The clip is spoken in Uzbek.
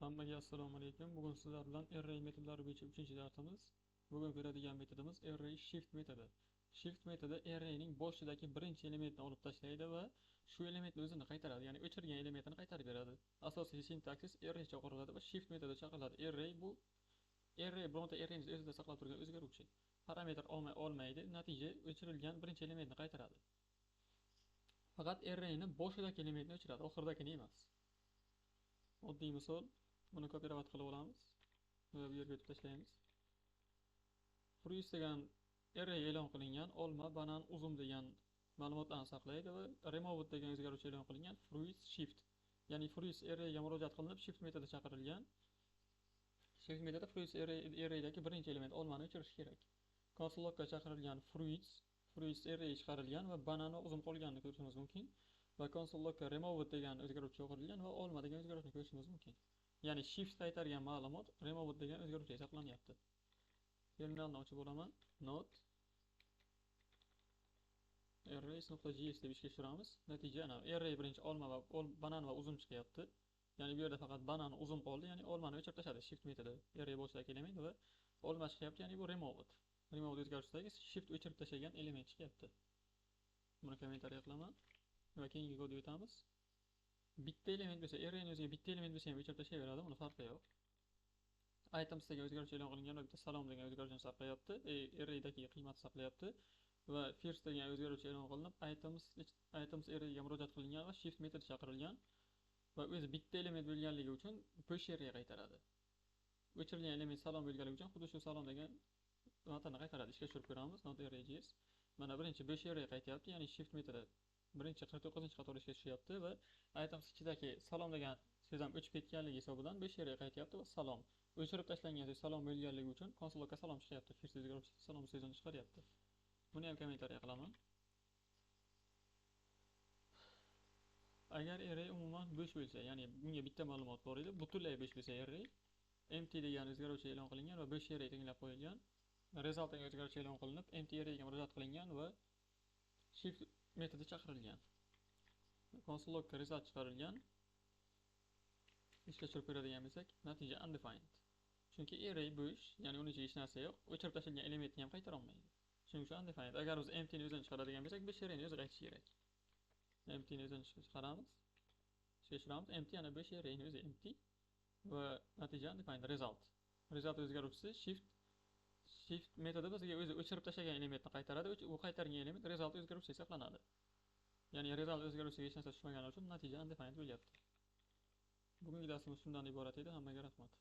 Hammaga assalomu alaykum. Bugun sizlar bilan array metodlari bo'yicha 3-darsimiz. Bugun ko'radigan metodimiz array shift metodi. Shift metodi arrayning boshidagi birinchi elementni olib tashlaydi va shu elementni o'zini qaytaradi, ya'ni o'chirgan elementini qaytarib beradi. Asosiy sintaksis array chaqiriladi va shift metodi chaqiriladi. Array bironta arrayni o'zida saqlab turgan o'zgaruvchi. Parametr olmaydi, natija o'chirilgan birinchi elementni qaytaradi. Faqat arrayni boshidagi elementni o'chiradi, oxiridagini emas. Oddiy misol, buni kopirovat qilib olamiz va bu yerga o'tib tashlaymiz. Fruits degan array e'lon qilingan, olma, banan, uzum degan ma'lumotlarni saqlaydi va remove degan o'zgaruvchi e'lon qilingan fruits shift. Ya'ni fruits arrayga murojaat qilinib shift metodi chaqirilgan. Shift metodi fruits arraydagi birinchi element olmani o'chirish kerak. Console logga chaqirilgan fruits array chiqarilgan va banan va uzum qolganini ko'rishimiz mumkin. Va console logga remove degan o'zgaruvchi yo'qotilgan va olma degan o'zgaruvchini ko'rishimiz mumkin. Ya'ni shift qaytargan ma'lumot remove degan o'zgaruvchiga saqlanyapti. Terminalni ochib olaman. Not arrays.js deb ishga tushiramiz. Natija ana array birinchi olma va banan va uzum chiqyapti. Ya'ni bu yerda faqat banan, uzum qoldi, ya'ni olmani o'chirib tashladi shift metodi. Array boshidagi element va olma chiqyapti, ya'ni bu remove. Remove o'zgaruvchidagi shift o'chirib tashlagan element chiqyapti. Buni kommentariya qilaman va keyingi kodga o'tamiz. Bitta element bo'lsa, arrayning o'ziga bitta element bo'lsa ham o'chirib tashlayveradi, uni farqi yo'q. Items degan o'zgaruvchi e'lon qilingan va bitta salom degan o'zgaruvchini saqlayapti, arraydagi qiymatni saqlayapti va first degan o'zgaruvchi e'lon qilinib, items arrayga murojaat qilingan va shift metodi chaqirilgan va o'zi bitta element bo'lganligi uchun bo'sh array qaytaradi. O'chirilgan element salom bo'lganligi uchun xuddi shu salom degan metodni qaytaradi. Ishga tushirib ko'ramiz. Not.array.js. Mana birinchi bo'sh array qaytyapti, ya'ni shift metodi birinchi 49-qator ishga tushyapti va items ichidagi salom degan so'z ham o'chib ketganligi hisobidan bo'sh array qaytyapti va salom o'chirib tashlangan so'z salom bo'lganligi uchun konsolga salom chiqyapti. First o'zgaruvchisi salom so'zini chiqaryapti. Buni ham kommentariya qilaman. Agar array umuman bo'sh bo'lsa, ya'ni bunga bitta ma'lumot bor edi, butunlay bo'sh bo'lsa array empty degan o'zgaruvchi e'lon qilingan va bo'sh array tenglab qo'yilgan. Result degan o'zgaruvchi e'lon qilinib, empty arrayga murojaat qilingan va shift metodi chaqirilgan. Console logga result chiqarilgan. Ishga tushirib ko'radigan bo'lsak, natija undefined. Chunki array bo'sh, ya'ni uni ichiga hech narsa yo'q, o'chirib tashlangan elementni ham qaytara olmaydi. Shuning uchun undefined. Agar biz empty ni o'zini chiqaradigan bo'lsak, bo'sh arrayni o'zi qaytish kerak. Empty ni o'zini chiqaramiz. Ishga tushiramiz. Empty yana bo'sh arrayni o'zi empty va natija undefined result. Result o'zgaruvchisi shift metodi bizga o'zi o'chirib tashlagan elementni qaytaradi. U qaytargan element result o'zgaruvchisi hisoblanadi. Ya'ni result o'zgaruvchiga hech narsa tushmagani uchun natija undefined bo'lyapti. Bugungi darsimiz shundan iborat edi. Hammaga rahmat.